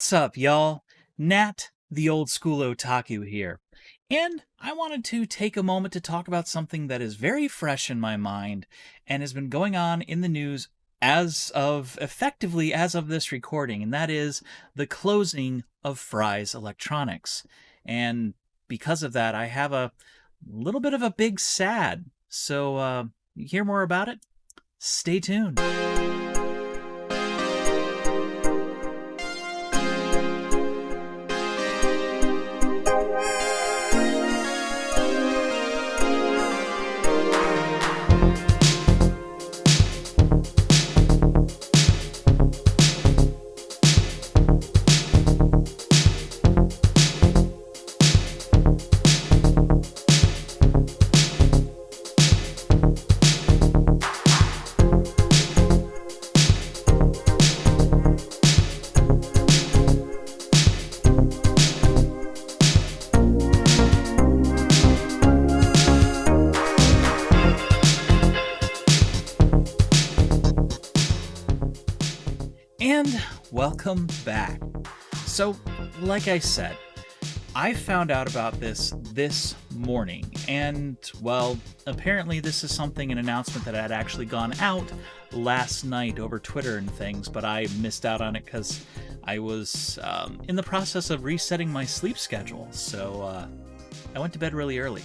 What's up, y'all? Nat, the old school otaku here. And I wanted to take a moment to talk about something that is very fresh in my mind and has been going on in the news effectively as of this recording, and that is the closing of Fry's Electronics. And because of that, I have a little bit of a big sad. So, you hear more about it? Stay tuned. And welcome back. So, like I said, I found out about this morning, and well, apparently this is an announcement that had actually gone out last night over Twitter and things, but I missed out on it because I was in the process of resetting my sleep schedule, so I went to bed really early.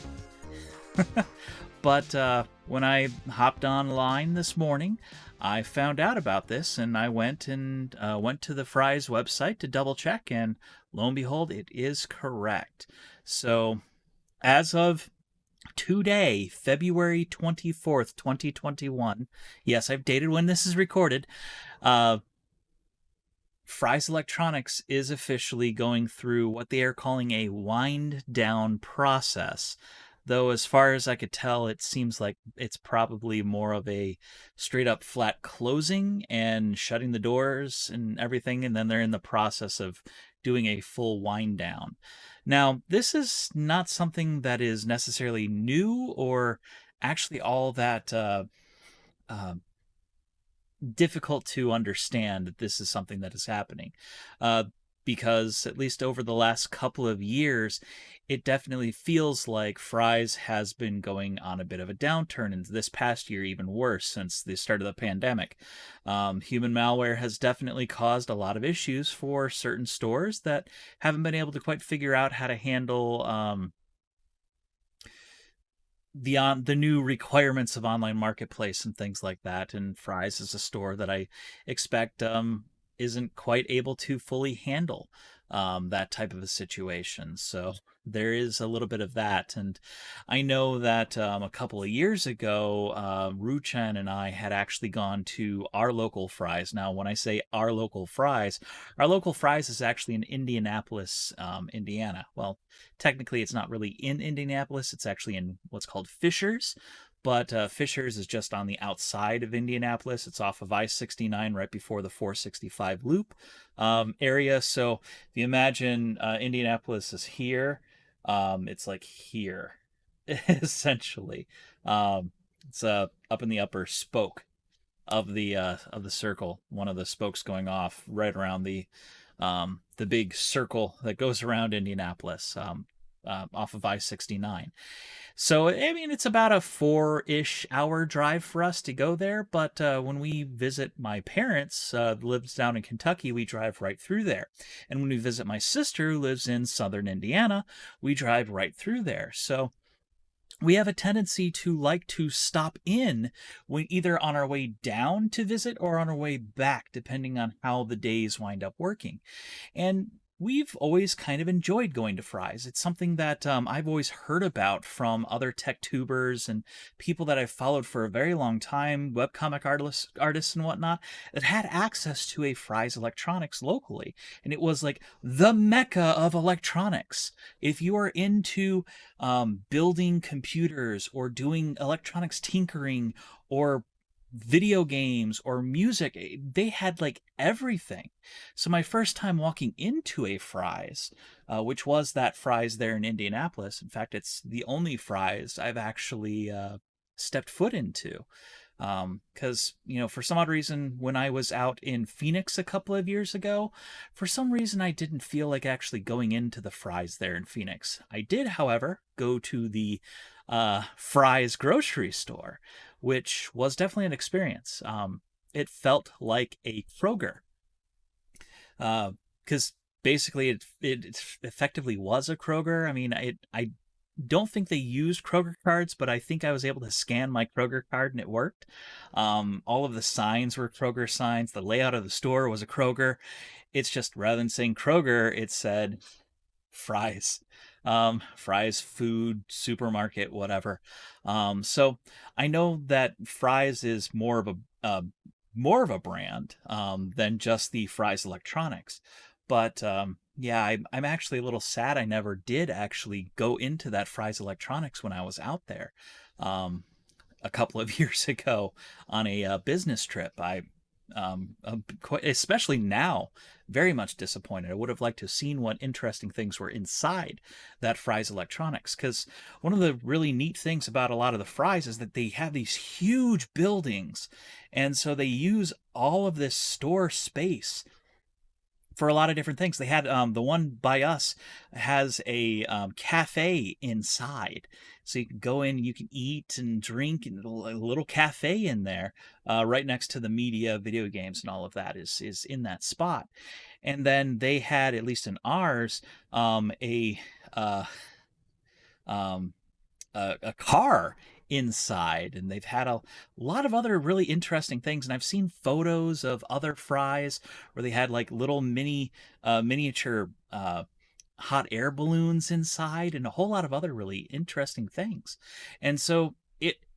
But when I hopped online this morning, I found out about this, and I went to the Fry's website to double check, and lo and behold, it is correct. So, as of today, February 24th, 2021, yes, I've dated when this is recorded, Fry's Electronics is officially going through what they are calling a wind down process. Though, as far as I could tell, it seems like it's probably more of a straight up flat closing and shutting the doors and everything, and then they're in the process of doing a full wind down. Now, this is not something that is necessarily new or actually all that difficult to understand that this is something that is happening. Because at least over the last couple of years, it definitely feels like Fry's has been going on a bit of a downturn, and this past year even worse since the start of the pandemic. Human malware has definitely caused a lot of issues for certain stores that haven't been able to quite figure out how to handle the new requirements of online marketplace and things like that. And Fry's is a store that I expect isn't quite able to fully handle that type of a situation. So there is a little bit of that. And I know that a couple of years ago, Ruu-chan and I had actually gone to our local Fry's. Now, when I say our local Fry's is actually in Indianapolis, Indiana. Well, technically, it's not really in Indianapolis. It's actually in what's called Fishers. But Fishers is just on the outside of Indianapolis. It's off of I-69 right before the 465 loop area. So if you imagine Indianapolis is here, it's like here, essentially. It's up in the upper spoke of the circle. One of the spokes going off right around the big circle that goes around Indianapolis. Off of I-69. So, I mean, it's about a 4-ish hour drive for us to go there, but when we visit my parents, lives down in Kentucky, we drive right through there. And when we visit my sister, who lives in southern Indiana, we drive right through there. So we have a tendency to like to stop in when either on our way down to visit or on our way back, depending on how the days wind up working. And we've always kind of enjoyed going to Fry's. It's something that I've always heard about from other tech tubers and people that I've followed for a very long time, webcomic artists and whatnot, that had access to a Fry's Electronics locally. And it was like the mecca of electronics. If you are into building computers or doing electronics tinkering or video games or music, they had like everything. So my first time walking into a Fry's, which was that Fry's there in Indianapolis, in fact it's the only Fry's I've actually stepped foot into, Because, for some odd reason, when I was out in Phoenix a couple of years ago, for some reason I didn't feel like actually going into the Fry's there in Phoenix. I did, however, go to the Fry's grocery store, which was definitely an experience. It felt like a Kroger, because basically it effectively was a Kroger. I mean, I don't think they used Kroger cards, but I think I was able to scan my Kroger card and it worked. All of the signs were Kroger signs. The layout of the store was a Kroger. It's just rather than saying Kroger, it said Fry's. Fry's food, supermarket, whatever. So I know that Fry's is more of a brand than just the Fry's Electronics. But yeah, I'm actually a little sad I never did actually go into that Fry's Electronics when I was out there a couple of years ago on a business trip. Especially now, very much disappointed. I would have liked to have seen what interesting things were inside that Fry's Electronics. Because one of the really neat things about a lot of the Fry's is that they have these huge buildings, and so they use all of this store space for a lot of different things. They had the one by us has a cafe inside, so you can go in, you can eat and drink, and a little cafe in there, right next to the media, video games, and all of that is in that spot. And then they had, at least in ours, a um, a car inside, and they've had a lot of other really interesting things. And I've seen photos of other Fry's where they had like little miniature hot air balloons inside and a whole lot of other really interesting things. And so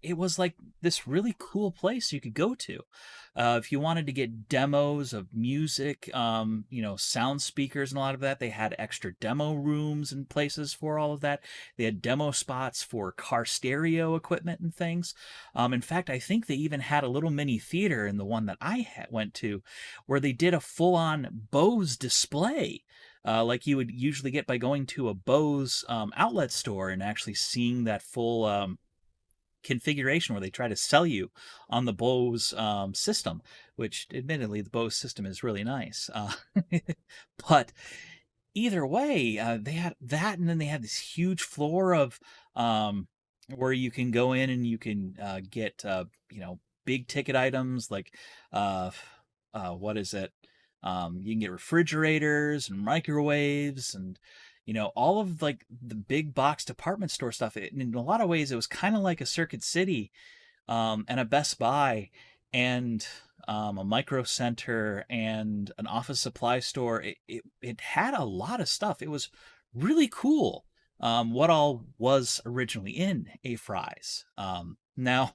it was like this really cool place you could go to if you wanted to get demos of music, sound speakers and a lot of that. They had extra demo rooms and places for all of that. They had demo spots for car stereo equipment and things. In fact, I think they even had a little mini theater in the one that I went to, where they did a full-on Bose display, like you would usually get by going to a Bose outlet store and actually seeing that full configuration where they try to sell you on the Bose system, which admittedly the Bose system is really nice. But either way, they had that, and then they had this huge floor of where you can go in and you can get big ticket items like what is it? You can get refrigerators and microwaves and all of like the big box department store stuff. In a lot of ways, it was kind of like a Circuit City and a Best Buy and a Micro Center and an office supply store. It had a lot of stuff. It was really cool. What all was originally in a Fry's. Now,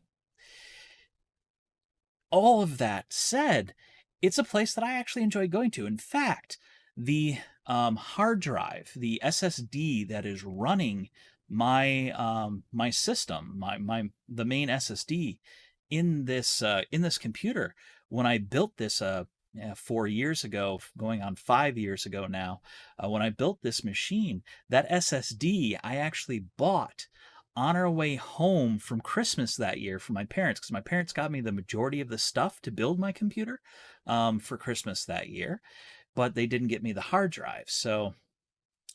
all of that said, it's a place that I actually enjoy going to. In fact, the hard drive, the SSD that is running my system, the main SSD in this computer, when I built this 4 years ago, going on 5 years ago now, when I built this machine, that SSD I actually bought on our way home from Christmas that year from my parents, because my parents got me the majority of the stuff to build my computer for Christmas that year, but they didn't get me the hard drive. So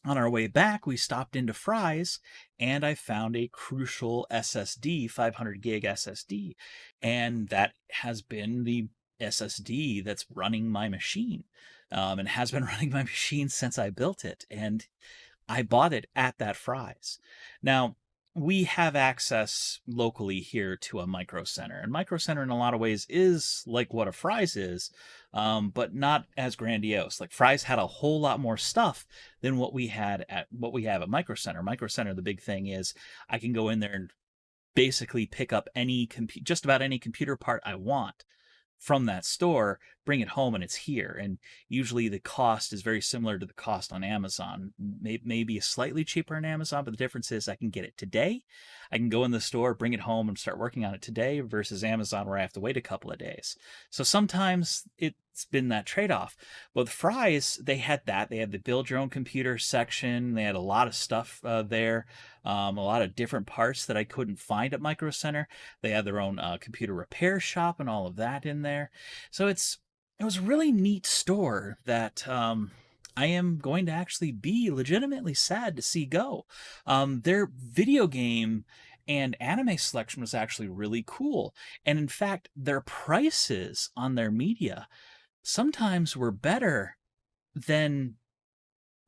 on our way back, we stopped into Fry's, and I found a crucial SSD, 500 gig SSD, and that has been the SSD that's running my machine, and has been running my machine since I built it. And I bought it at that Fry's. Now, we have access locally here to a Micro Center, and Micro Center in a lot of ways is like what a Fry's is, but not as grandiose. Like Fry's had a whole lot more stuff than what we have at Micro Center. Micro Center, the big thing is I can go in there and basically pick up just about any computer part I want from that store, bring it home, and it's here. And usually the cost is very similar to the cost on Amazon. Maybe slightly cheaper on Amazon, but the difference is I can get it today. I can go in the store, bring it home, and start working on it today versus Amazon where I have to wait a couple of days. So sometimes it's been that trade-off. But with Fry's, they had that. They had the build your own computer section. They had a lot of stuff there, a lot of different parts that I couldn't find at Micro Center. They had their own computer repair shop and all of that in there. So it was a really neat store that I am going to actually be legitimately sad to see go. Their video game and anime selection was actually really cool. And in fact, their prices on their media sometimes were better than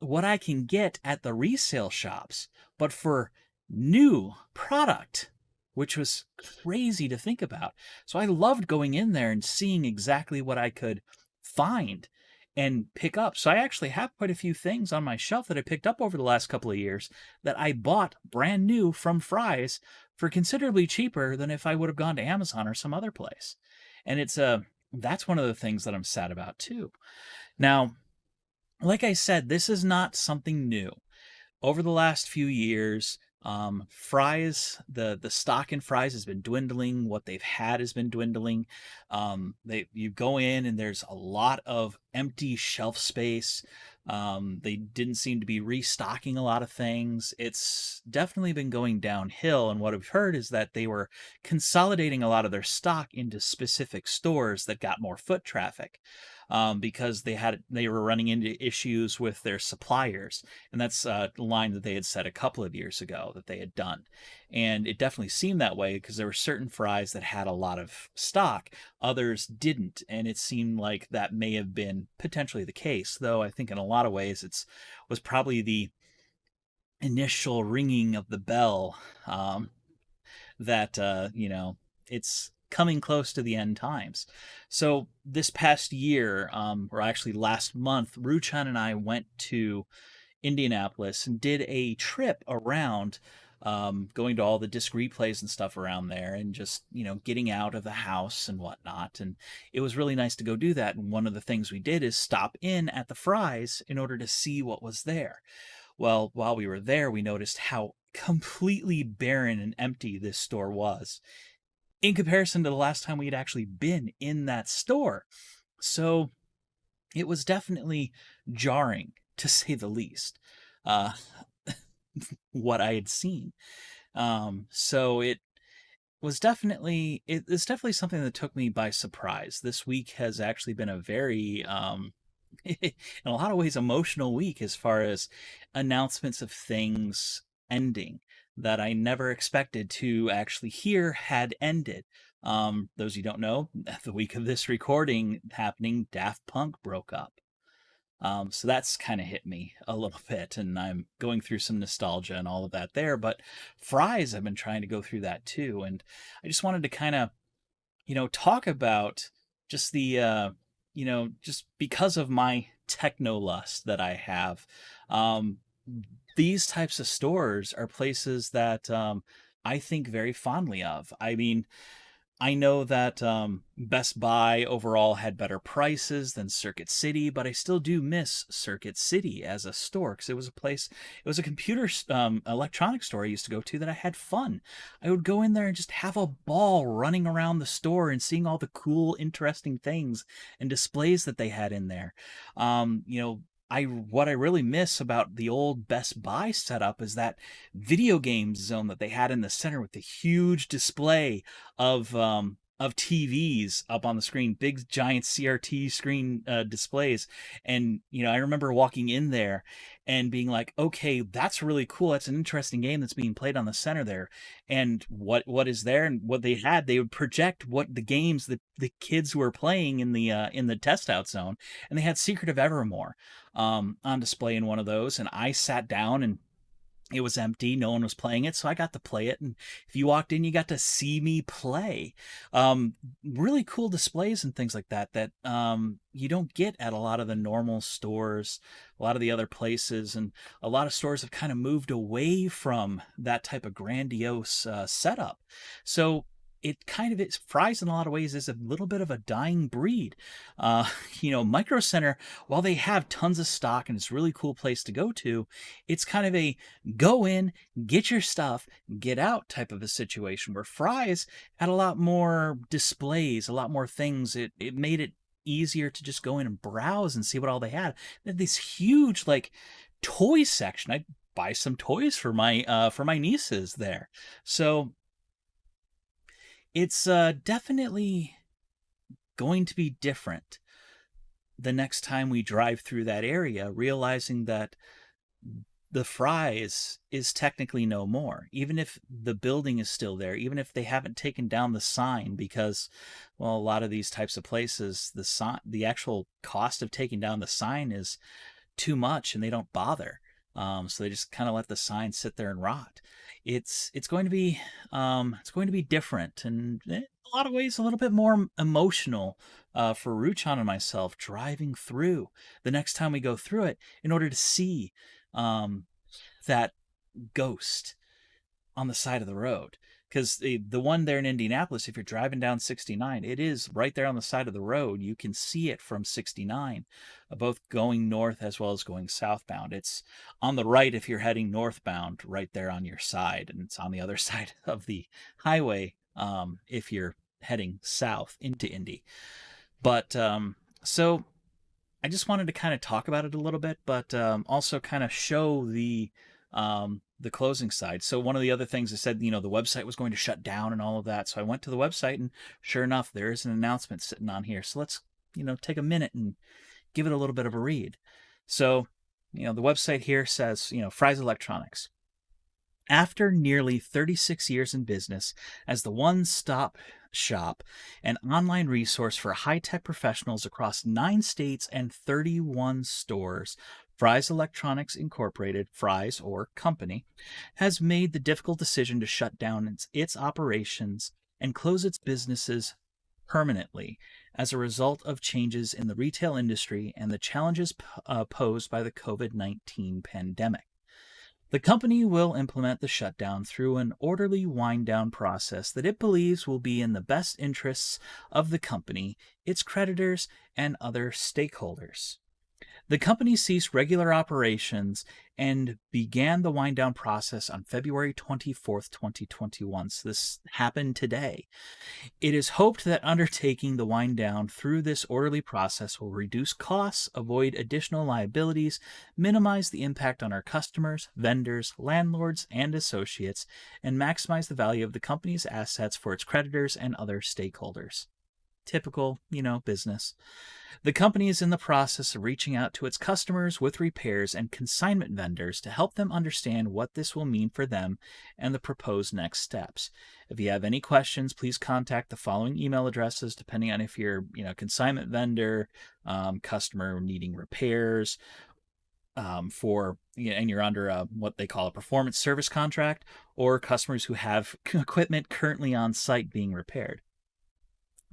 what I can get at the resale shops, but for new product, which was crazy to think about. So I loved going in there and seeing exactly what I could find and pick up. So I actually have quite a few things on my shelf that I picked up over the last couple of years that I bought brand new from Fry's for considerably cheaper than if I would have gone to Amazon or some other place. And that's one of the things that I'm sad about too. Now, like I said, this is not something new. Over the last few years, Fry's, the stock in Fry's has been dwindling. What they've had has been dwindling. You go in and there's a lot of empty shelf space. They didn't seem to be restocking a lot of things. It's definitely been going downhill. And what I've heard is that they were consolidating a lot of their stock into specific stores that got more foot traffic. Because they were running into issues with their suppliers, and that's a line that they had said a couple of years ago that they had done, and it definitely seemed that way because there were certain Fry's that had a lot of stock, others didn't, and it seemed like that may have been potentially the case. Though I think in a lot of ways it's was probably the initial ringing of the bell that it's coming close to the end times. So this past year, or actually last month, Ruu-chan and I went to Indianapolis and did a trip around, going to all the disc replays and stuff around there, and just getting out of the house and whatnot. And it was really nice to go do that. And one of the things we did is stop in at the Fry's in order to see what was there. Well, while we were there, we noticed how completely barren and empty this store was in comparison to the last time we had actually been in that store. So it was definitely jarring, to say the least, uh, what I had seen. So it's definitely something that took me by surprise. This week has actually been a very in a lot of ways emotional week as far as announcements of things ending that I never expected to actually hear had ended. Those you don't know, the week of this recording happening, Daft Punk broke up. So that's kind of hit me a little bit, and I'm going through some nostalgia and all of that there. But Fry's, I've been trying to go through that too, and I just wanted to kind of, talk about just just because of my techno lust that I have. Um, these types of stores are places that I think very fondly of. I mean, I know that Best Buy overall had better prices than Circuit City, but I still do miss Circuit City as a store because it was a place, it was a computer electronics store I used to go to that I had fun. I would go in there and just have a ball running around the store and seeing all the cool, interesting things and displays that they had in there. What I really miss about the old Best Buy setup is that video game zone that they had in the center with the huge display of TVs up on the screen, big giant CRT screen displays. And I remember walking in there and being like, okay, that's really cool. That's an interesting game that's being played on the center there. And what is there, and what they had, they would project what the games that the kids were playing in the test out zone, and they had Secret of Evermore on display in one of those. And I sat down and it was empty. No one was playing it, so I got to play it. And if you walked in, you got to see me play. Really cool displays and things like that that you don't get at a lot of the normal stores, a lot of the other places. And a lot of stores have kind of moved away from that type of grandiose setup. So it kind of is Fry's in a lot of ways is a little bit of a dying breed. Micro Center, while they have tons of stock and it's a really cool place to go to, it's kind of a go in, get your stuff, get out type of a situation, where Fry's had a lot more displays, a lot more things. It made it easier to just go in and browse and see what all they had. They had this huge like toy section. I'd buy some toys for my nieces there. So it's definitely going to be different the next time we drive through that area, realizing that the Fry's is technically no more, even if the building is still there, even if they haven't taken down the sign, because, well, a lot of these types of places, the actual cost of taking down the sign is too much, and they don't bother. So they just kind of let the sign sit there and rot. It's going to be it's going to be different, and in a lot of ways a little bit more emotional for Ruu-chan and myself driving through the next time we go through it in order to see um, that ghost on the side of the road. Because the one there in Indianapolis, if you're driving down 69, it is right there on the side of the road. You can see it from 69, both going north as well as going southbound. It's on the right if you're heading northbound, right there on your side, and it's on the other side of the highway if you're heading south into Indy. But so I just wanted to kind of talk about it a little bit, but also kind of show the closing side. So one of the other things I said, the website was going to shut down and all of that. So I went to the website, and sure enough, there is an announcement sitting on here. So let's take a minute and give it a little bit of a read. So the website here says Fry's Electronics. After nearly 36 years in business as the one-stop shop and online resource for high-tech professionals across 9 states and 31 stores, Fry's Electronics Incorporated, Fry's or Company, has made the difficult decision to shut down its operations and close its businesses permanently as a result of changes in the retail industry and the challenges posed by the COVID-19 pandemic. The company will implement the shutdown through an orderly wind-down process that it believes will be in the best interests of the company, its creditors, and other stakeholders. The company ceased regular operations and began the wind-down process on February 24th, 2021. So this happened today. It is hoped that undertaking the wind down through this orderly process will reduce costs, avoid additional liabilities, minimize the impact on our customers, vendors, landlords, and associates, and maximize the value of the company's assets for its creditors and other stakeholders. Typical, business. The company is in the process of reaching out to its customers with repairs and consignment vendors to help them understand what this will mean for them and the proposed next steps. If you have any questions, please contact the following email addresses, depending on if you're, consignment vendor, customer needing repairs, and you're under what they call a performance service contract, or customers who have equipment currently on site being repaired.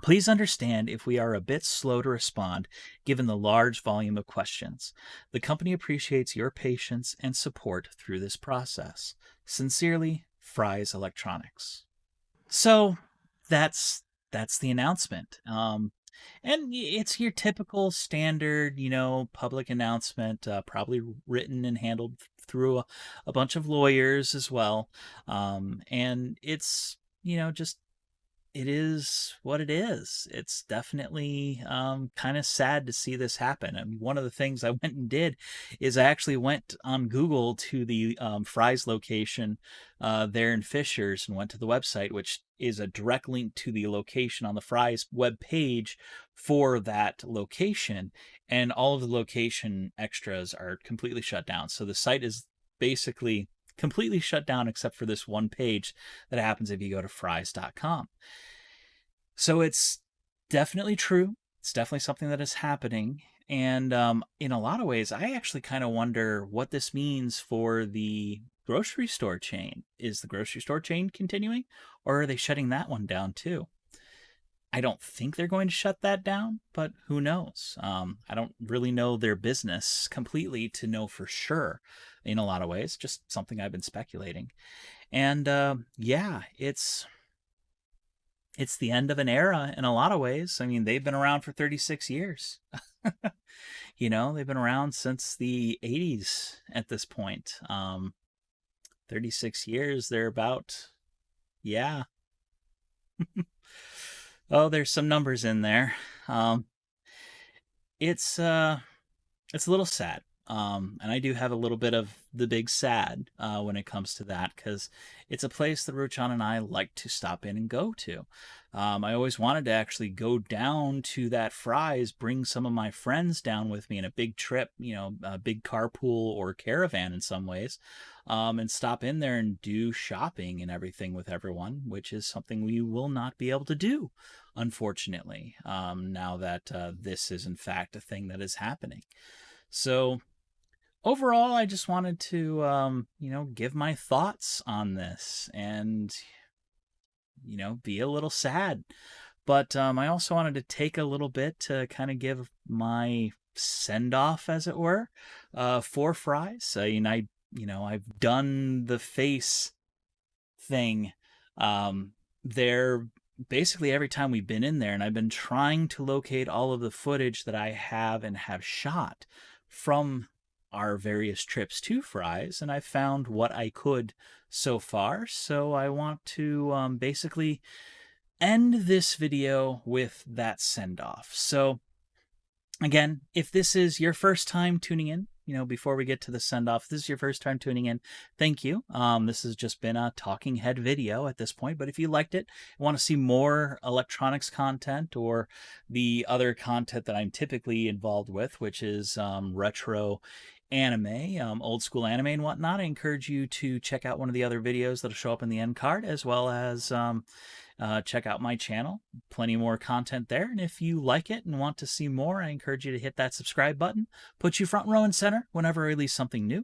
Please understand if we are a bit slow to respond given the large volume of questions. The company appreciates your patience and support through this process. Sincerely, Fry's Electronics. So that's the announcement. And it's your typical standard, public announcement, probably written and handled through a bunch of lawyers as well. And it's, just it is what it is. It's definitely kind of sad to see this happen. I mean, one of the things I went and did is I actually went on Google to the Fry's location there in Fishers and went to the website, which is a direct link to the location on the Fry's web page for that location. And all of the location extras are completely shut down. So the site is basically completely shut down except for this one page that happens if you go to frys.com. So it's definitely true. It's definitely something that is happening. And in a lot of ways, I actually kind of wonder what this means for the grocery store chain. Is the grocery store chain continuing, or are they shutting that one down too? I don't think they're going to shut that down, but who knows? I don't really know their business completely to know for sure in a lot of ways, just something I've been speculating. And yeah, it's the end of an era in a lot of ways. I mean, they've been around for 36 years. They've been around since the 80s at this point. 36 years, they're about, yeah. Oh, there's some numbers in there. it's a little sad. And I do have a little bit of the big sad when it comes to that, because it's a place that Ruu-chan and I like to stop in and go to. I always wanted to actually go down to that Fry's, bring some of my friends down with me in a big trip, a big carpool or caravan in some ways, and stop in there and do shopping and everything with everyone, which is something we will not be able to do, unfortunately, now that this is in fact a thing that is happening. So overall, I just wanted to, give my thoughts on this and, be a little sad. But I also wanted to take a little bit to kind of give my send off, as it were, for Fry's. I've done the face thing. There basically every time we've been in there, and I've been trying to locate all of the footage that I have and have shot from our various trips to Fry's, and I found what I could so far. So I want to basically end this video with that send-off. So again, if this is your first time tuning in, before we get to the send-off, if this is your first time tuning in, thank you. This has just been a talking head video at this point, but if you liked it, want to see more electronics content or the other content that I'm typically involved with, which is retro anime, old school anime and whatnot, I encourage you to check out one of the other videos that'll show up in the end card, as well as check out my channel. Plenty more content there. And if you like it and want to see more, I encourage you to hit that subscribe button, put you front row and center whenever I release something new,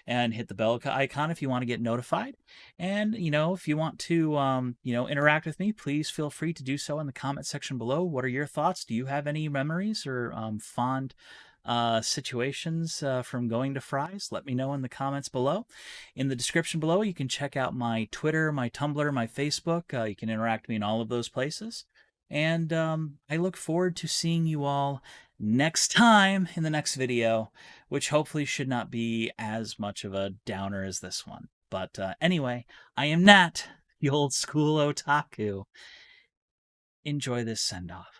and hit the bell icon if you want to get notified. And, if you want to, interact with me, please feel free to do so in the comment section below. What are your thoughts? Do you have any memories or fond situations from going to Fry's? Let me know in the comments below. In the description below, you can check out my Twitter, my Tumblr, my Facebook. You can interact with me in all of those places. And I look forward to seeing you all next time in the next video, which hopefully should not be as much of a downer as this one. But anyway, I am Nat, the old school otaku. Enjoy this send-off.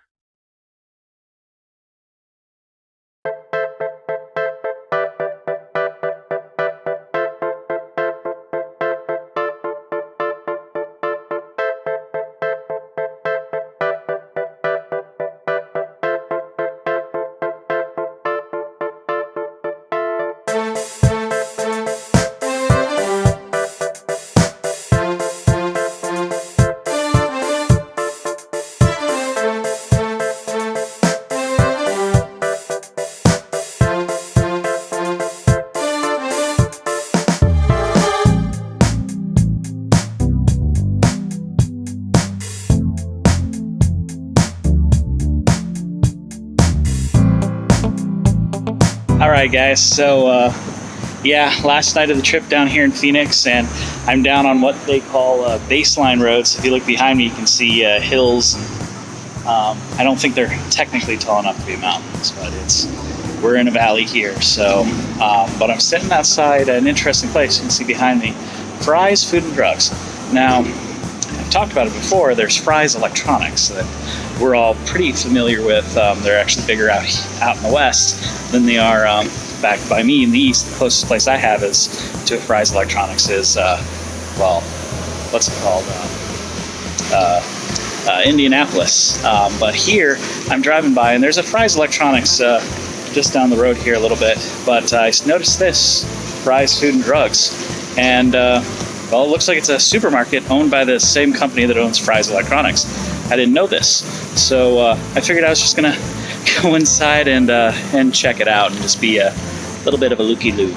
Alright guys, so last night of the trip down here in Phoenix, and I'm down on what they call baseline roads. If you look behind me, you can see hills. I don't think they're technically tall enough to be mountains, but we're in a valley here. So, but I'm sitting outside an interesting place. You can see behind me, Fry's Food and Drugs. Now, I've talked about it before. There's Fry's Electronics that we're all pretty familiar with. They're actually bigger out in the west than they are back by me in the east. The closest place I have is to Fry's Electronics is, what's it called? Indianapolis. But here, I'm driving by, and there's a Fry's Electronics just down the road here a little bit. But I noticed this, Fry's Food and Drugs. And, well, it looks like it's a supermarket owned by the same company that owns Fry's Electronics. I didn't know this. So I figured I was just going to go inside and check it out and just be a little bit of a looky-loo.